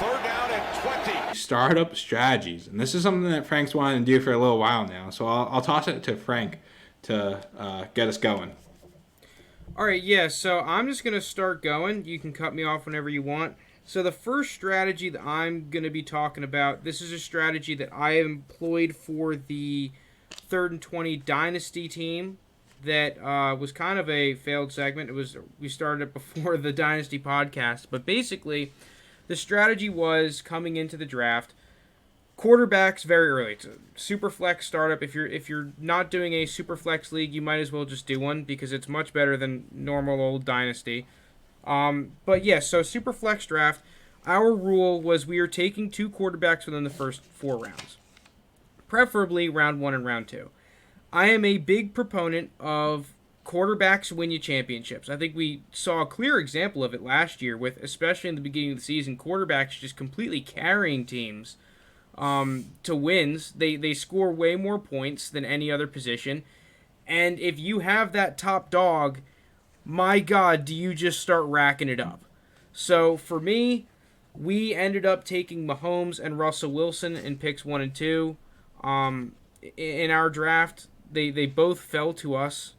Third down and 20. Startup strategies. And this is something that Frank's wanted to do for a little while now. So I'll toss it to Frank to get us going. All right, yeah, so I'm just going to start going. You can cut me off whenever you want. So the first strategy that I'm going to be talking about, this is a strategy that I employed for the 3rd and 20 Dynasty team that was kind of a failed segment. We started it before the Dynasty podcast, but basically the strategy was coming into the draft, quarterbacks very early. It's a Superflex startup. If you're not doing a Superflex league, you might as well just do one because it's much better than normal old Dynasty. But yeah, so Superflex draft, our rule was we are taking 2 quarterbacks within the first 4 rounds, preferably round 1 and round 2. I am a big proponent of quarterbacks win you championships. I think we saw a clear example of it last year with, especially in the beginning of the season, quarterbacks just completely carrying teams to wins. They score way more points than any other position. And if you have that top dog, my God, do you just start racking it up. So for me, we ended up taking Mahomes and Russell Wilson in picks 1 and 2. In our draft, they both fell to us.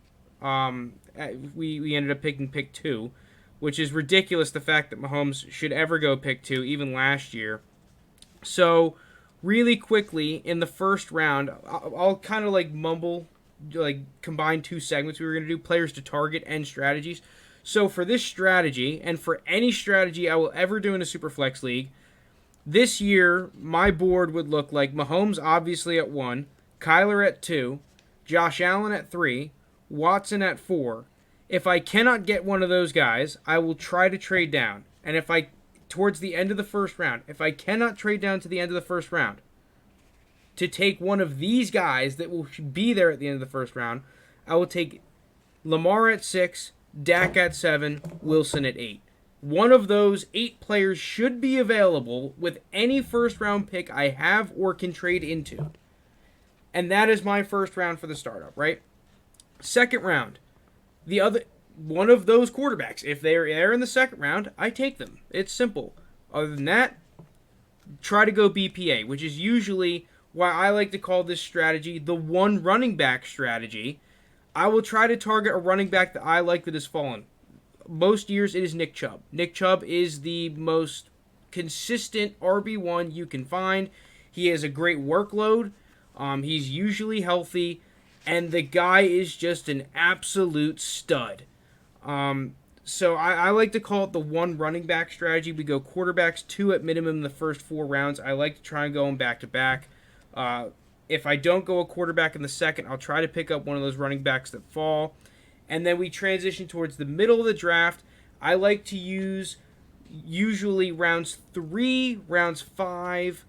We ended up picking pick 2, which is ridiculous, the fact that Mahomes should ever go pick 2, even last year. So really quickly, in the first round, I'll kind of combine 2 segments we were going to do, players to target and strategies. So for this strategy, and for any strategy I will ever do in a Superflex League, this year, my board would look like Mahomes obviously at 1, Kyler at 2, Josh Allen at 3, Watson at 4. If I cannot get one of those guys, I will try to trade down. And towards the end of the first round, if I cannot trade down to the end of the first round to take one of these guys that will be there at the end of the first round, I will take Lamar at 6, Dak at 7, Wilson at 8. One of those 8 players should be available with any first round pick I have or can trade into. And that is my first round for the startup, right? Second round, one of those quarterbacks, if they're there in the second round, I take them. It's simple. Other than that, try to go BPA, which is usually why I like to call this strategy the one running back strategy. I will try to target a running back that I like that has fallen. Most years it is Nick Chubb. Nick Chubb is the most consistent RB1 you can find. He has a great workload. He's usually healthy. And the guy is just an absolute stud. So I like to call it the one running back strategy. We go quarterbacks 2 at minimum in the first 4 rounds. I like to try and go them back to back. If I don't go a quarterback in the second, I'll try to pick up one of those running backs that fall. And then we transition towards the middle of the draft. I like to use usually rounds 3, rounds 5,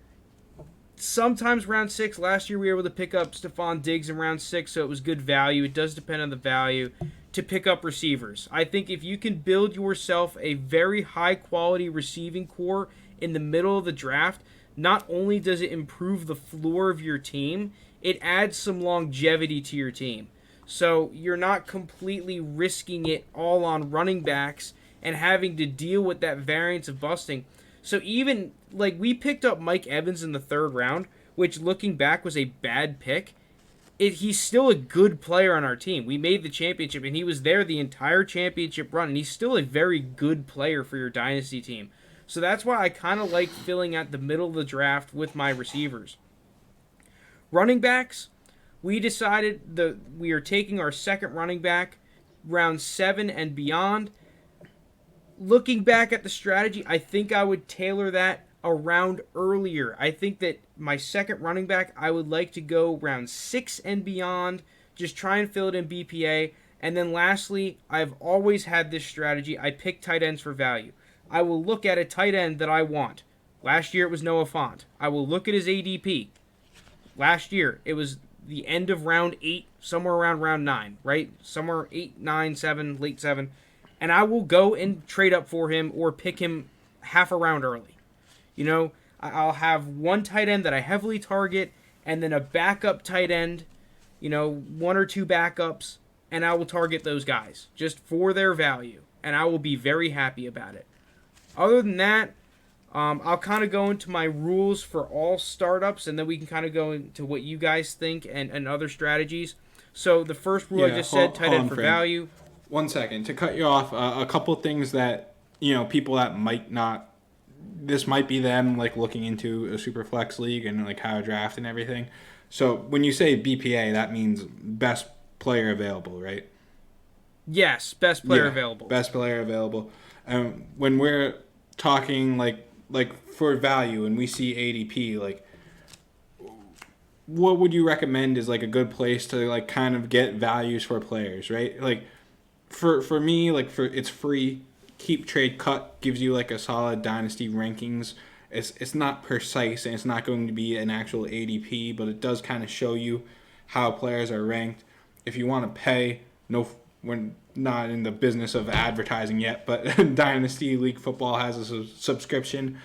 sometimes round 6. Last year we were able to pick up Stephon Diggs in round 6, so it was good value. It does depend on the value to pick up receivers. I think if you can build yourself a very high-quality receiving core in the middle of the draft, not only does it improve the floor of your team, it adds some longevity to your team. So you're not completely risking it all on running backs and having to deal with that variance of busting. So even, we picked up Mike Evans in the 3rd round, which looking back was a bad pick. He's still a good player on our team. We made the championship, and he was there the entire championship run, and he's still a very good player for your dynasty team. So that's why I kind of like filling out the middle of the draft with my receivers. Running backs, we decided that we are taking our second running back round 7 and beyond. Looking back at the strategy, I think I would tailor that a round earlier. I think that my second running back, I would like to go round 6 and beyond. Just try and fill it in BPA. And then lastly, I've always had this strategy. I pick tight ends for value. I will look at a tight end that I want. Last year it was Noah Fant. I will look at his ADP. Last year it was the end of round 8, somewhere around round 9, right? Somewhere 8, 9, 7, late 7. And I will go and trade up for him or pick him half a round early. I'll have one tight end that I heavily target and then a backup tight end, 1 or 2 backups, and I will target those guys just for their value. And I will be very happy about it. Other than that, I'll kind of go into my rules for all startups, and then we can kind of go into what you guys think and other strategies. So the first rule I just said, tight end for value. 1 second. To cut you off, a couple things that, people that might not, this might be them like looking into a Superflex league and like how to draft and everything. So when you say BPA, that means best player available, right? Yes, best player available. Best player available. When we're talking like for value and we see ADP, like what would you recommend is like a good place to like kind of get values for players, right? Like for me, like it's free. Keep Trade Cut gives you like a solid dynasty rankings. It's not precise and it's not going to be an actual ADP, but it does kind of show you how players are ranked. If you want to pay, we're not in the business of advertising yet, but Dynasty League Football has a subscription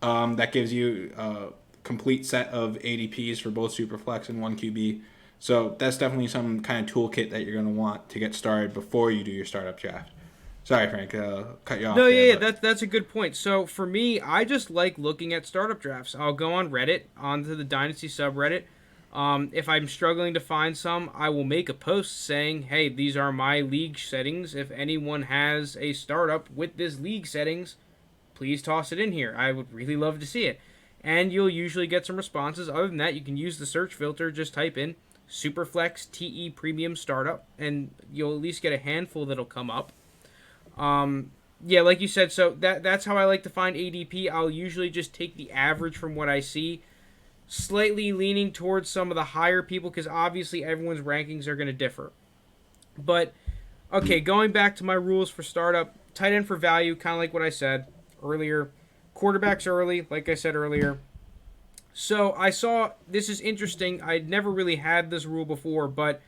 that gives you a complete set of ADPs for both Superflex and 1QB. So that's definitely some kind of toolkit that you're going to want to get started before you do your startup draft. Sorry, Frank, cut you off. No, yeah, that's a good point. So for me, I just like looking at startup drafts. I'll go on Reddit, onto the Dynasty subreddit. If I'm struggling to find some, I will make a post saying, hey, these are my league settings. If anyone has a startup with this league settings, please toss it in here. I would really love to see it. And you'll usually get some responses. Other than that, you can use the search filter. Just type in Superflex TE Premium Startup, and you'll at least get a handful that'll come up. Yeah, like you said, so that's how I like to find ADP. I'll usually just take the average from what I see, slightly leaning towards some of the higher people because obviously everyone's rankings are going to differ. But, okay, going back to my rules for startup, tight end for value, kind of like what I said earlier. Quarterbacks early, like I said earlier. So I saw, this is interesting, I'd never really had this rule before, but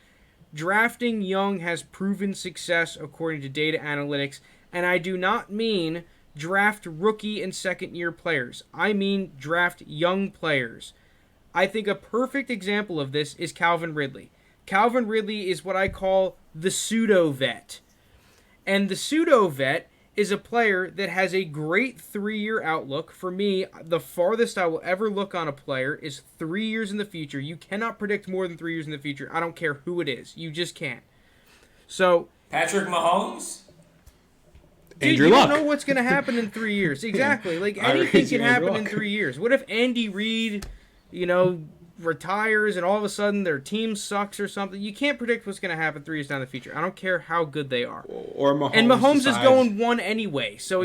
drafting young has proven success according to data analytics, and I do not mean draft rookie and second-year players. I mean draft young players. I think a perfect example of this is Calvin Ridley. Calvin Ridley is what I call the pseudo-vet. And the pseudo-vet is a player that has a great 3-year outlook. For me, the farthest I will ever look on a player is 3 years in the future. You cannot predict more than 3 years in the future. I don't care who it is. You just can't. So Patrick Mahomes? Dude, Andrew you Luck. don't know what's going to happen in 3 years. Exactly. Like, anything can happen in 3 years. What if Andy Reid, retires and all of a sudden their team sucks or something? You can't predict what's going to happen 3 years down the future. I don't care how good they are. Or Mahomes and Mahomes decides, is going 1 anyway, so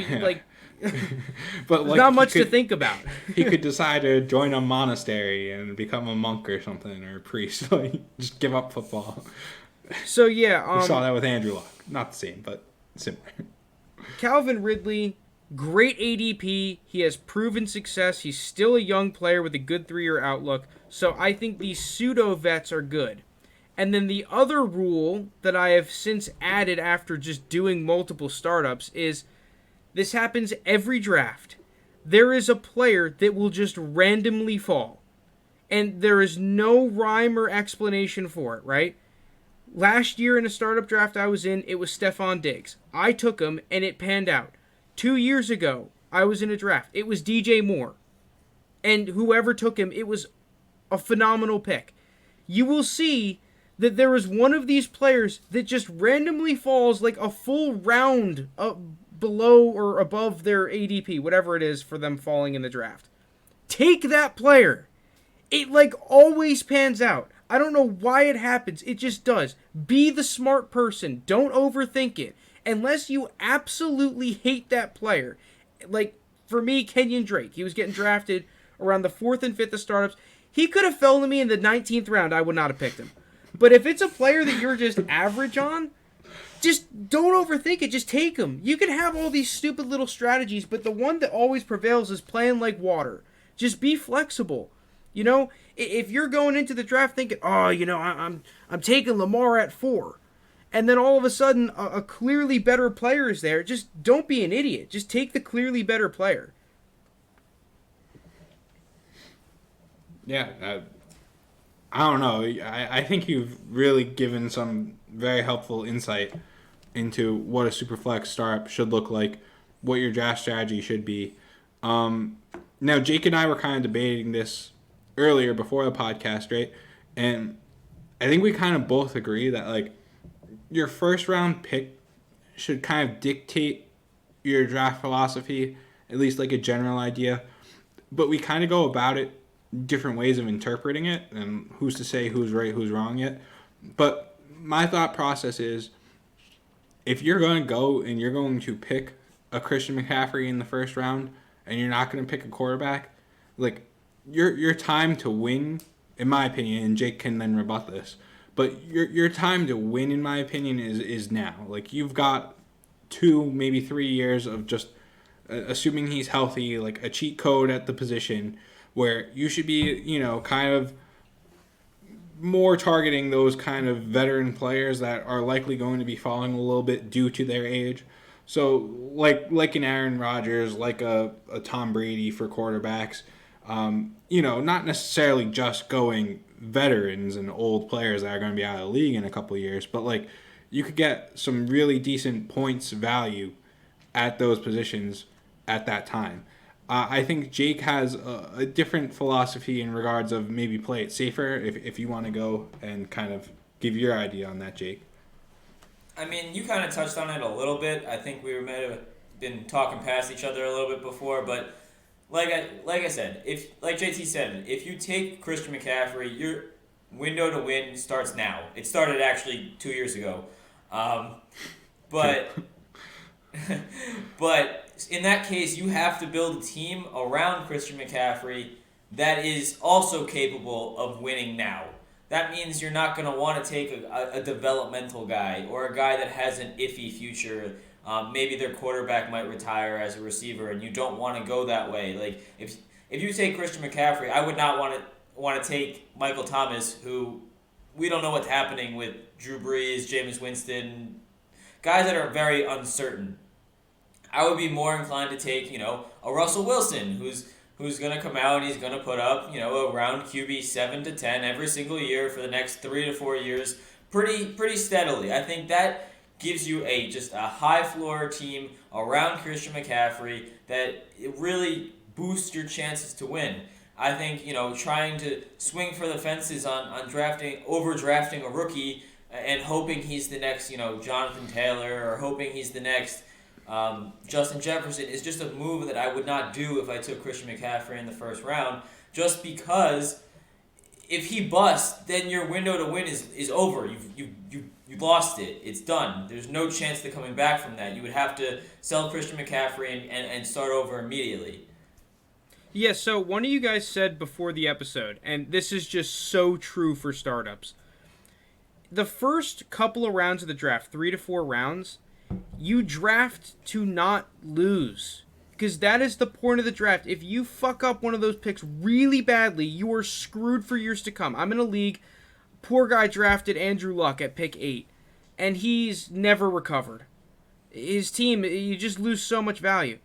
but like, not much to think about. He could decide to join a monastery and become a monk or something, or a priest. Like, just give up football. So yeah, we saw that with Andrew Luck. Not the same, but similar. Calvin Ridley, great ADP. He has proven success. He's still a young player with a good 3-year outlook. So I think these pseudo-vets are good. And then the other rule that I have since added after just doing multiple startups is this happens every draft. There is a player that will just randomly fall. And there is no rhyme or explanation for it, right? Last year in a startup draft I was in, it was Stephon Diggs. I took him, and it panned out. 2 years ago, I was in a draft. It was DJ Moore. And whoever took him, it was a phenomenal pick. You will see that there is one of these players that just randomly falls like a full round below or above their ADP, whatever it is for them falling in the draft. Take that player. It always pans out. I don't know why it happens. It just does. Be the smart person. Don't overthink it. Unless you absolutely hate that player. Like, for me, Kenyon Drake. He was getting drafted around the 4th and 5th of startups. He could have fell to me in the 19th round. I would not have picked him. But if it's a player that you're just average on, just don't overthink it. Just take him. You can have all these stupid little strategies, but the one that always prevails is playing like water. Just be flexible. If you're going into the draft thinking, I'm taking Lamar at 4, and then all of a sudden a clearly better player is there, just don't be an idiot. Just take the clearly better player. Yeah, I don't know. I think you've really given some very helpful insight into what a Superflex startup should look like, what your draft strategy should be. Now, Jake and I were kind of debating this earlier before the podcast, right? And I think we kind of both agree that, like, your first round pick should kind of dictate your draft philosophy, at least like a general idea. But we kind of go about it different ways of interpreting it, and who's to say who's right, who's wrong yet. But my thought process is, if you're going to go and you're going to pick a Christian McCaffrey in the first round, and you're not going to pick a quarterback, like, your time to win, in my opinion, and Jake can then rebut this, but your time to win, in my opinion, is now. Like, you've got 2, maybe 3 years of just, assuming he's healthy, like a cheat code at the position, where you should be, kind of more targeting those kind of veteran players that are likely going to be falling a little bit due to their age. So like an Aaron Rodgers, like a Tom Brady for quarterbacks, not necessarily just going veterans and old players that are going to be out of the league in a couple of years, but like you could get some really decent points value at those positions at that time. I think Jake has a different philosophy in regards of maybe play it safer if you want to go and kind of give your idea on that, Jake. I mean, you kind of touched on it a little bit. I think we may have been talking past each other a little bit before, but like I said, like JT said, if you take Christian McCaffrey, your window to win starts now. It started actually 2 years ago, but in that case, you have to build a team around Christian McCaffrey that is also capable of winning now. That means you're not going to want to take a developmental guy or a guy that has an iffy future. Maybe their quarterback might retire as a receiver, and you don't want to go that way. Like if you take Christian McCaffrey, I would not want to take Michael Thomas, who we don't know what's happening with Drew Brees, Jameis Winston, guys that are very uncertain. I would be more inclined to take, a Russell Wilson, who's going to come out and he's going to put up, around QB 7 to 10 every single year for the next 3 to 4 years, pretty steadily. I think that gives you just a high floor team around Christian McCaffrey that it really boosts your chances to win. I think, trying to swing for the fences on overdrafting a rookie and hoping he's the next, Jonathan Taylor, or hoping he's the next Justin Jefferson is just a move that I would not do if I took Christian McCaffrey in the first round, just because if he busts, then your window to win is over. You lost it. It's done. There's no chance to coming back from that. You would have to sell Christian McCaffrey and start over immediately. Yeah, so one of you guys said before the episode, and this is just so true for startups, the first couple of rounds of the draft, 3 to 4 rounds, you draft to not lose, because that is the point of the draft. If you fuck up one of those picks really badly, you are screwed for years to come. I'm in a league, poor guy drafted Andrew Luck at pick 8, and he's never recovered. His team, you just lose so much value.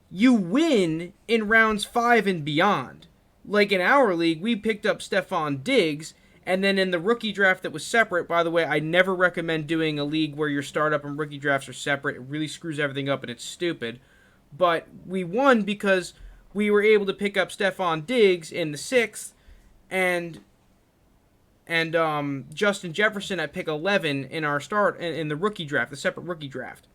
You win in rounds 5 and beyond. Like in our league, we picked up Stephon Diggs, and then in the rookie draft that was separate, by the way, I never recommend doing a league where your startup and rookie drafts are separate. It really screws everything up and it's stupid. But we won because we were able to pick up Stephon Diggs in the 6th and Justin Jefferson at pick 11 in our in the rookie draft, the separate rookie draft.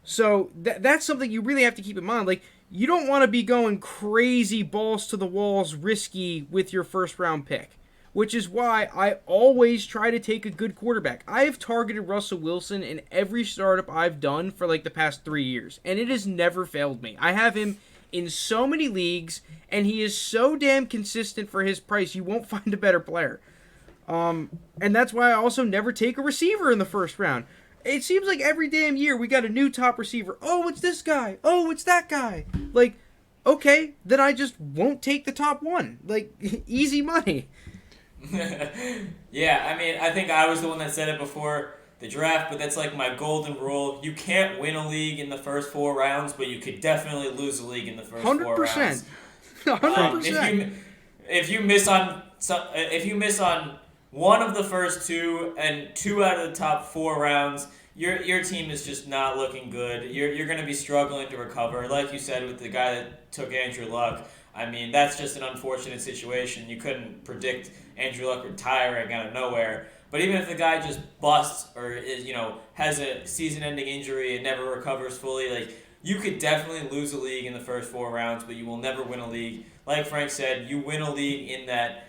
So that's something you really have to keep in mind. Like, you don't want to be going crazy balls to the walls risky with your first round pick, which is why I always try to take a good quarterback. I have targeted Russell Wilson in every startup I've done for like the past 3 years, and it has never failed me. I have him in so many leagues, and he is so damn consistent for his price, you won't find a better player. And that's why I also never take a receiver in the first round. It seems like every damn year we got a new top receiver. Oh, it's this guy. Oh, it's that guy. Like, okay, then I just won't take the top one. Like, easy money. Yeah, I mean, I think I was the one that said it before the draft, but that's like my golden rule. You can't win a league in the first 4 rounds, but you could definitely lose a league in the first 4 rounds. 100%. If you miss on one of the first 2 and 2 out of the top 4 rounds, your team is just not looking good. You're going to be struggling to recover. Like you said with the guy that took Andrew Luck, I mean, that's just an unfortunate situation. You couldn't predict Andrew Luck retiring out of nowhere. But even if the guy just busts or is, has a season-ending injury and never recovers fully, like, you could definitely lose a league in the first 4 rounds, but you will never win a league. Like Frank said, you win a league in that,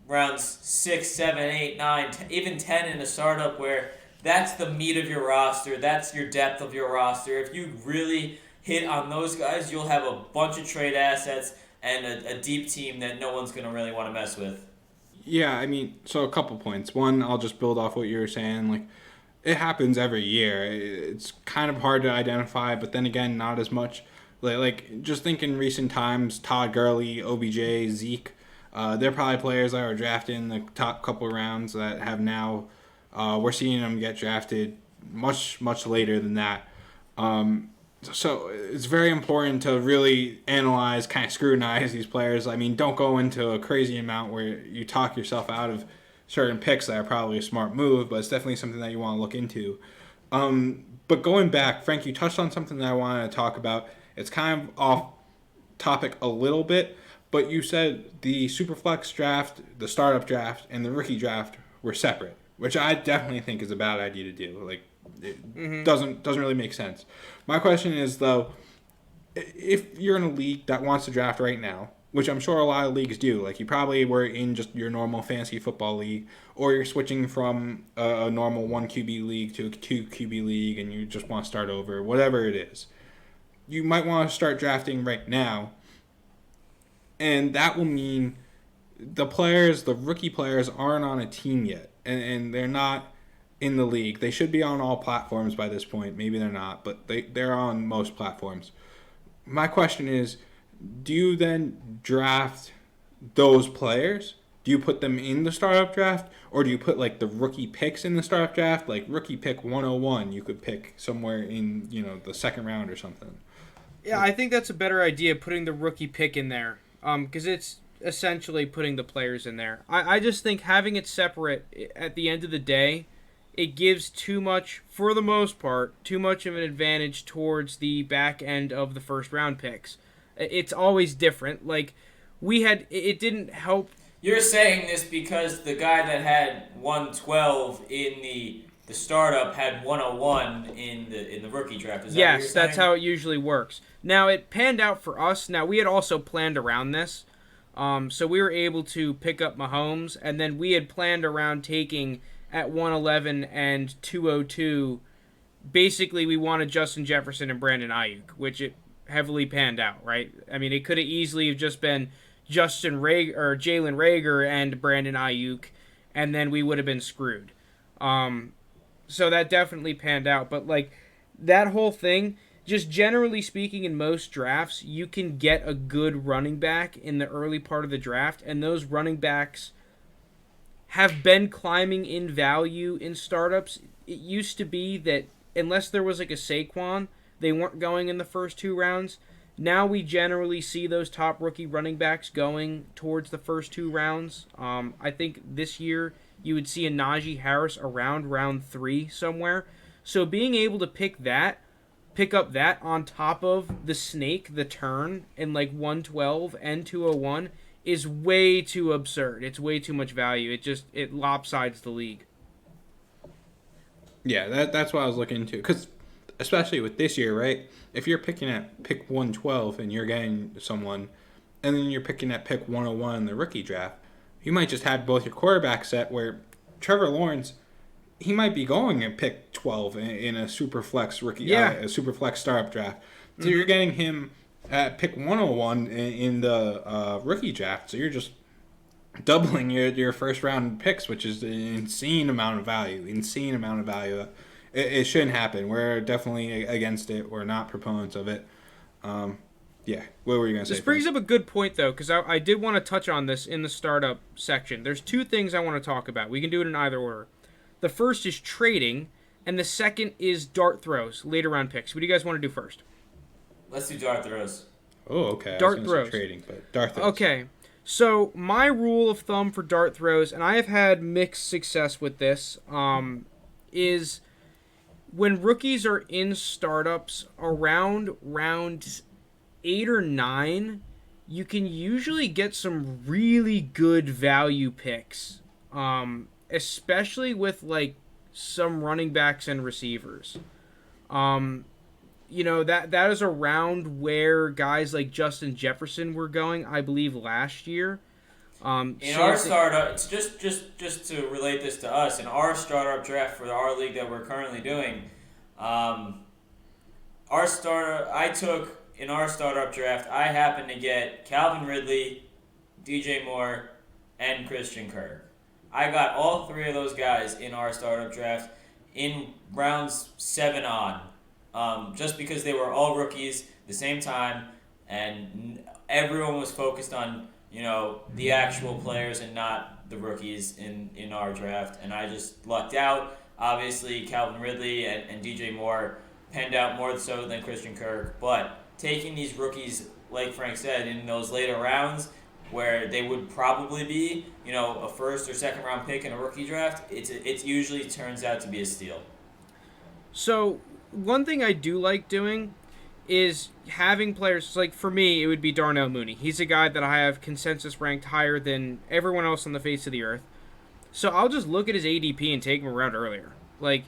rounds 6, 7, 8, 9, even 10 in a startup where that's the meat of your roster. That's your depth of your roster. If you really hit on those guys, you'll have a bunch of trade assets and a deep team that no one's going to really want to mess with. Yeah, I mean, so a couple points. One, I'll just build off what you were saying. Like, it happens every year. It's kind of hard to identify, but then again, not as much. Like just think in recent times, Todd Gurley, OBJ, Zeke, they're probably players that are drafted in the top couple rounds that have now, we're seeing them get drafted much, much later than that. So it's very important to really analyze, kind of scrutinize these players. I mean, don't go into a crazy amount where you talk yourself out of certain picks that are probably a smart move, but it's definitely something that you want to look into. But going back, Frank, you touched on something that I wanted to talk about. It's kind of off topic a little bit, but you said the Superflex draft, the startup draft, and the rookie draft were separate, which I definitely think is a bad idea to do. Like, it doesn't really make sense. My question is, though, if you're in a league that wants to draft right now, which I'm sure a lot of leagues do, like you probably were in just your normal fantasy football league, or you're switching from a normal 1 QB league to a 2 QB league and you just want to start over, whatever it is, you might want to start drafting right now. And that will mean the rookie players aren't on a team yet, and they're not in the league. They should be on all platforms by this point. Maybe they're not, but they're on most platforms. My question is, do you then draft those players? Do you put them in the startup draft, or do you put like the rookie picks in the startup draft? Like rookie pick 101, you could pick somewhere in the second round or something. Yeah, I think that's a better idea, putting the rookie pick in there, because it's essentially putting the players in there. I just think having it separate at the end of the day, it gives too much, for the most part, too much of an advantage towards the back end of the first round picks. It's always different. Like, it didn't help. You're saying this because the guy that had 112 in the startup had 101 in the rookie draft. Is that yes, what you're saying? That's how it usually works. Now, it panned out for us. Now, we had also planned around this. So we were able to pick up Mahomes, and then we had planned around taking at 111 and 202. Basically, we wanted Justin Jefferson and Brandon Ayuk, which it heavily panned out, right? I mean, it could have easily have just been Jalen Reagor and Brandon Ayuk, and then we would have been screwed. So that definitely panned out. But, like, that whole thing, just generally speaking, in most drafts, you can get a good running back in the early part of the draft, and those running backs have been climbing in value in startups. It used to be that unless there was like a Saquon, they weren't going in the first 2 rounds. Now we generally see those top rookie running backs going towards the first 2 rounds. I think this year you would see a Najee Harris around round 3 somewhere. So being able to pick up that on top of the snake, the turn, in like 112 and 201 is way too absurd. It's way too much value. It lopsides the league. Yeah, that's what I was looking into. Because especially with this year, right? If you're picking at pick 112 and you're getting someone, and then you're picking at pick 101 in the rookie draft, you might just have both your quarterbacks set where Trevor Lawrence, he might be going at pick 12 in a super flex rookie, a super flex startup draft. So you're getting him at pick 101 in the rookie draft. So you're just doubling your first round picks, which is an insane amount of value. It shouldn't happen. We're definitely against it. We're not proponents of it. Yeah, what were you going to say? This brings up a good point, though, because I did want to touch on this in the startup section. There's 2 things I want to talk about. We can do it in either order. The first is trading, and the second is dart throws, later round picks. What do you guys want to do first? Let's do dart throws. Oh, okay. Dart throws. Trading, but dart throws. Okay. So my rule of thumb for dart throws, and I have had mixed success with this, is when rookies are in startups around round 8 or 9, you can usually get some really good value picks, especially with like some running backs and receivers. That is around where guys like Justin Jefferson were going, I believe, last year. In our startup, it's just to relate this to us. In our startup draft for our league that we're currently doing, in our startup draft, I happened to get Calvin Ridley, DJ Moore, and Christian Kirk. I got all 3 of those guys in our startup draft in rounds 7 on, just because they were all rookies the same time, and everyone was focused on the actual players and not the rookies in our draft, and I just lucked out. Obviously, Calvin Ridley and DJ Moore panned out more so than Christian Kirk, but taking these rookies, like Frank said, in those later rounds where they would probably be, a first or second round pick in a rookie draft, it usually turns out to be a steal. So one thing I do like doing is having players, like for me, it would be Darnell Mooney. He's a guy that I have consensus ranked higher than everyone else on the face of the earth. So I'll just look at his ADP and take him around earlier. Like,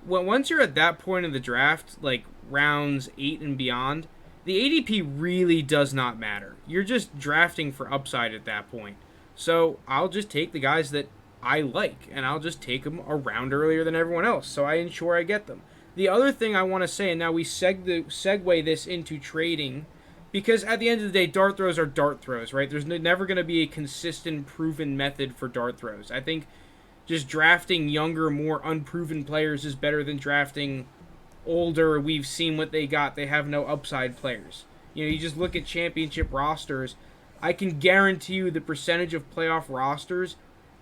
once you're at that point in the draft, like rounds 8 and beyond, the ADP really does not matter. You're just drafting for upside at that point. So I'll just take the guys that I like, and I'll just take them around earlier than everyone else, so I ensure I get them. The other thing I want to say, and now we segue this into trading, because at the end of the day, dart throws are dart throws, right? There's never going to be a consistent, proven method for dart throws. I think just drafting younger, more unproven players is better than drafting older. We've seen what they got. They have no upside players. You just look at championship rosters. I can guarantee you the percentage of playoff rosters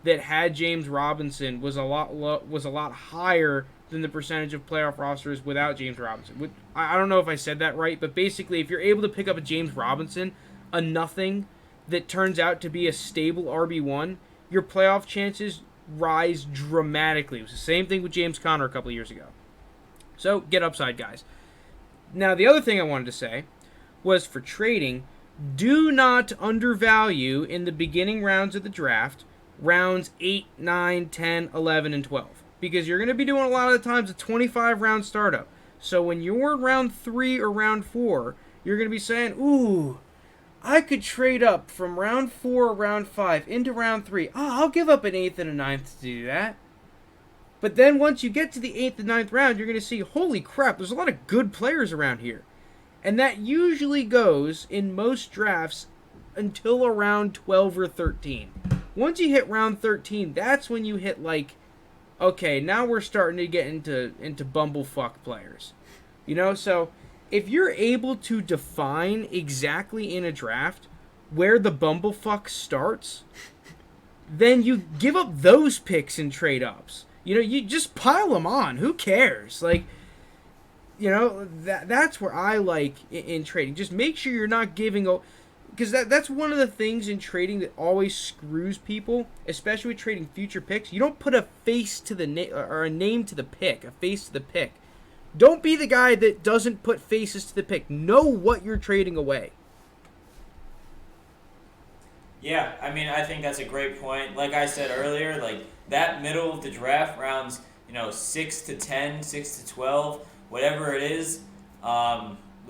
that had James Robinson was a lot higher than the percentage of playoff rosters without James Robinson. I don't know if I said that right, but basically, if you're able to pick up a James Robinson, a nothing that turns out to be a stable RB1, your playoff chances rise dramatically. It was the same thing with James Conner a couple of years ago. So, get upside, guys. Now, the other thing I wanted to say was for trading, do not undervalue in the beginning rounds of the draft, rounds 8, 9, 10, 11, and 12. Because you're going to be doing a lot of the times a 25-round startup. So when you're in round 3 or round 4, you're going to be saying, ooh, I could trade up from round 4 or round 5 into round 3. I'll give up an 8th and a 9th to do that. But then once you get to the 8th and 9th round, you're going to see, holy crap, there's a lot of good players around here. And that usually goes, in most drafts, until around 12 or 13. Once you hit round 13, that's when you hit, like, okay, now we're starting to get into bumblefuck players. So if you're able to define exactly in a draft where the bumblefuck starts, then you give up those picks in trade-ups. You just pile them on. Who cares? Like, that's where I like in trading. Just make sure you're not giving up. Because that's one of the things in trading that always screws people, especially with trading future picks. You don't put a face to the name or a name to the pick, a face to the pick. Don't be the guy that doesn't put faces to the pick. Know what you're trading away. Yeah, I think that's a great point. Like I said earlier, like that middle of the draft, rounds 6 to 10, 6 to 12, whatever it is.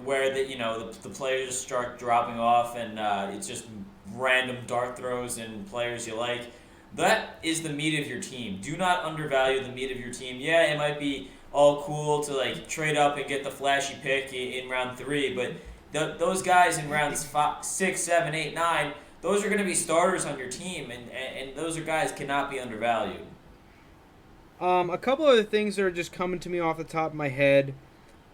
Where the players start dropping off and it's just random dart throws and players you like. That is the meat of your team. Do not undervalue the meat of your team. Yeah, it might be all cool to like trade up and get the flashy pick in round 3, but those guys in rounds 5, 6, 7, 8, 9, those are going to be starters on your team, and those are guys cannot be undervalued. A couple other things that are just coming to me off the top of my head.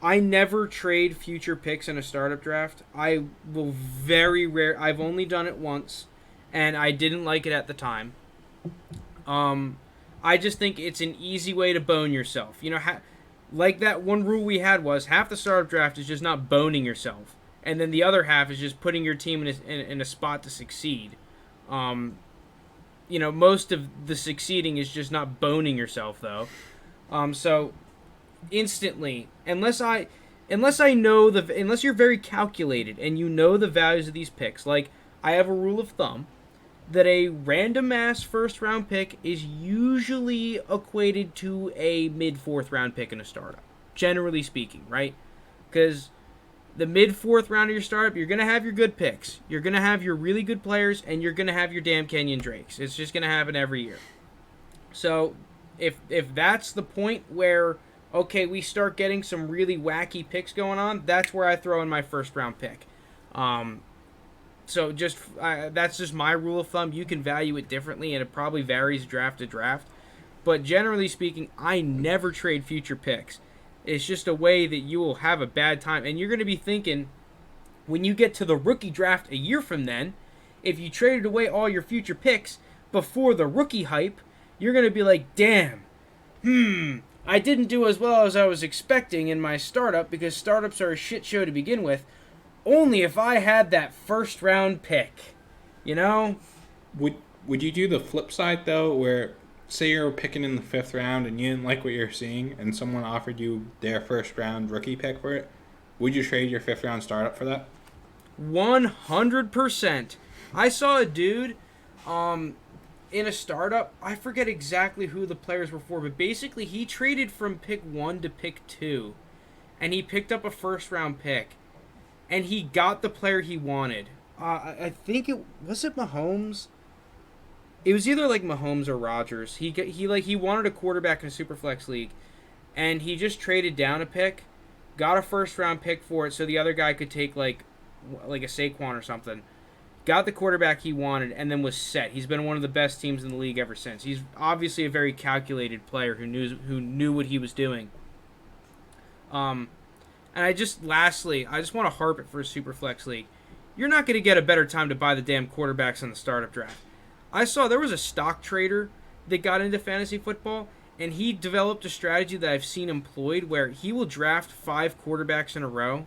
I never trade future picks in a startup draft. I will very rare. I've only done it once, and I didn't like it at the time. I just think it's an easy way to bone yourself. Like that one rule we had was half the startup draft is just not boning yourself, and then the other half is just putting your team in a spot to succeed. Most of the succeeding is just not boning yourself, though. So instantly, unless you're very calculated and you know the values of these picks. Like, I have a rule of thumb that a random ass first round pick is usually equated to a mid fourth round pick in a startup, generally speaking, right? Because the mid fourth round of your startup, you're gonna have your good picks, you're gonna have your really good players, and you're gonna have your damn Kenyon Drakes. It's just gonna happen every year. So if that's the point where, okay, we start getting some really wacky picks going on, that's where I throw in my first round pick. So that's just my rule of thumb. You can value it differently, and it probably varies draft to draft. But generally speaking, I never trade future picks. It's just a way that you will have a bad time. And you're going to be thinking, when you get to the rookie draft a year from then, if you traded away all your future picks before the rookie hype, you're going to be like, damn, I didn't do as well as I was expecting in my startup, because startups are a shit show to begin with. Only if I had that first round pick, you know? Would you do the flip side though, where say you're picking in the 5th round and you didn't like what you're seeing, and someone offered you their first round rookie pick for it? Would you trade your 5th round startup for that? 100%. I saw a dude, in a startup. I forget exactly who the players were for, but basically he traded from pick 1 to pick 2, and he picked up a first round pick. And he got the player he wanted. I think it Mahomes. It was either like Mahomes or Rodgers. He wanted a quarterback in a Superflex league, and he just traded down a pick, got a first round pick for it, so the other guy could take like a Saquon or something. Got the quarterback he wanted, and then was set. He's been one of the best teams in the league ever since. He's obviously a very calculated player who knew what he was doing. And I just want to harp it for a Superflex league. You're not going to get a better time to buy the damn quarterbacks in the startup draft. I saw there was a stock trader that got into fantasy football, and he developed a strategy that I've seen employed where he will draft 5 quarterbacks in a row,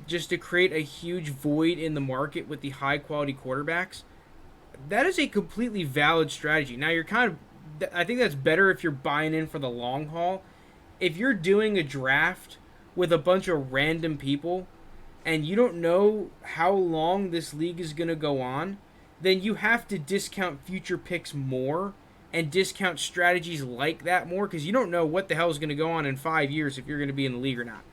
just to create a huge void in the market with the high-quality quarterbacks. That is a completely valid strategy. Now, I think that's better if you're buying in for the long haul. If you're doing a draft with a bunch of random people and you don't know how long this league is going to go on, then you have to discount future picks more and discount strategies like that more, because you don't know what the hell is going to go on in 5 years if you're going to be in the league or not.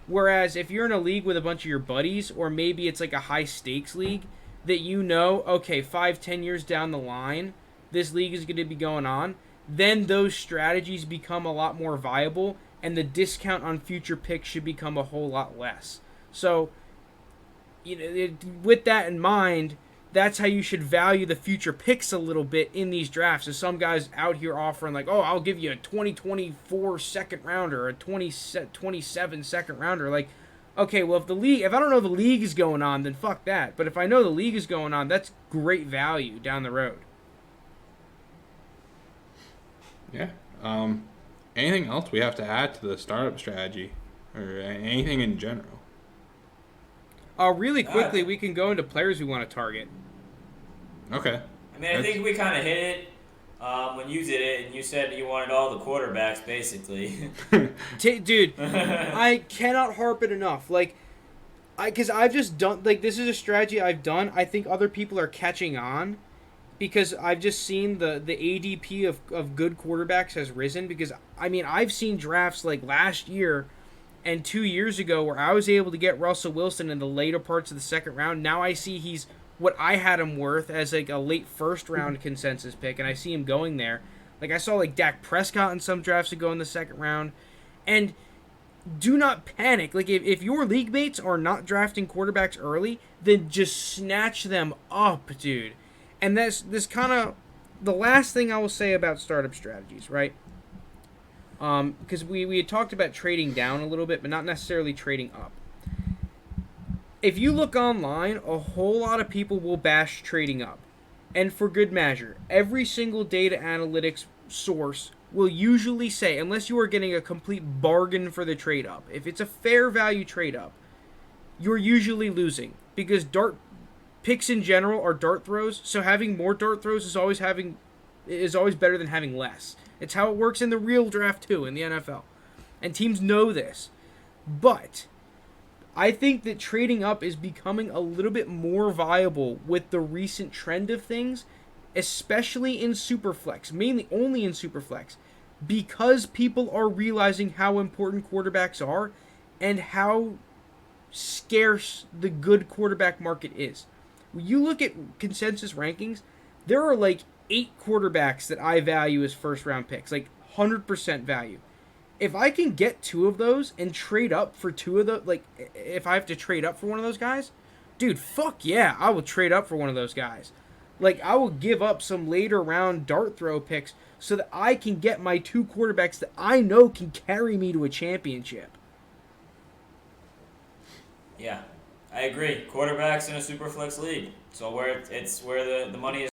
Whereas if you're in a league with a bunch of your buddies, or maybe it's like a high stakes league that you know, okay, 5-10 years down the line, this league is going to be going on, then those strategies become a lot more viable, and the discount on future picks should become a whole lot less. So, with that in mind, that's how you should value the future picks a little bit in these drafts. So some guys out here offering like, oh, I'll give you a 2024 second rounder, or a 2027 second rounder. Like, okay, well, if I don't know the league is going on, then fuck that. But if I know the league is going on, that's great value down the road. Yeah. Anything else we have to add to the startup strategy, or anything in general? Really quickly, we can go into players we want to target. Okay. I think we kind of hit it when you did it, and you said you wanted all the quarterbacks, basically. Dude, I cannot harp it enough. Because I've just done, this is a strategy I've done. I think other people are catching on, because I've just seen the ADP of good quarterbacks has risen. Because, I've seen drafts like last year and 2 years ago where I was able to get Russell Wilson in the later parts of the second round. Now I see he's what I had him worth as like a late first round consensus pick, and I see him going there. Like, I saw like Dak Prescott in some drafts to go in the second round. And do not panic. Like, if your league mates are not drafting quarterbacks early, then just snatch them up, dude. And that's this kind of the last thing I will say about startup strategies, right? Because we had talked about trading down a little bit, but not necessarily trading up. If you look online, a whole lot of people will bash trading up. And for good measure. Every single data analytics source will usually say, unless you are getting a complete bargain for the trade up, if it's a fair value trade up, you're usually losing. Because picks in general are dart throws, so having more dart throws is always better than having less. It's how it works in the real draft too, in the NFL. And teams know this. But I think that trading up is becoming a little bit more viable with the recent trend of things, especially in Superflex, mainly only in Superflex, because people are realizing how important quarterbacks are and how scarce the good quarterback market is. When you look at consensus rankings, there are like 8 quarterbacks that I value as first round picks, like 100% value. If I can get 2 of those and trade up for 2 of the, like, if I have to trade up for one of those guys, dude, fuck yeah, I will trade up for one of those guys. Like, I will give up some later round dart throw picks so that I can get my 2 quarterbacks that I know can carry me to a championship. Yeah, I agree. Quarterbacks in a Superflex league. So where it's where the money is